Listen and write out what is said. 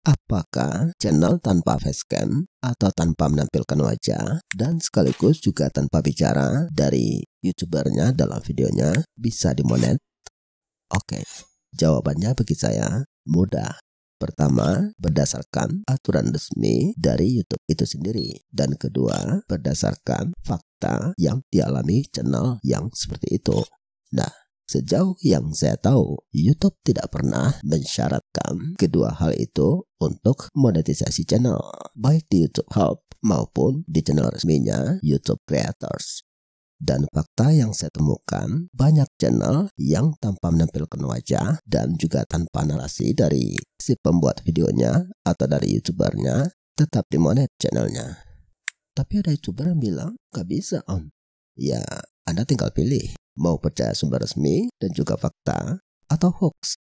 Apakah channel tanpa facecam atau tanpa menampilkan wajah dan sekaligus juga tanpa bicara dari YouTubernya dalam videonya bisa dimonet? Oke, jawabannya bagi saya mudah. Pertama, berdasarkan aturan resmi dari YouTube itu sendiri. Dan kedua, berdasarkan fakta yang dialami channel yang seperti itu. Nah, sejauh yang saya tahu, YouTube tidak pernah mensyaratkan kedua hal itu untuk monetisasi channel, baik di YouTube Hub maupun di channel resminya YouTube Creators. Dan fakta yang saya temukan, banyak channel yang tanpa menampilkan wajah dan juga tanpa narasi dari si pembuat videonya atau dari YouTubernya tetap dimonet channelnya. Tapi ada YouTuber yang bilang, gak bisa om. Ya, Anda tinggal pilih mau percaya sumber resmi dan juga fakta atau hoax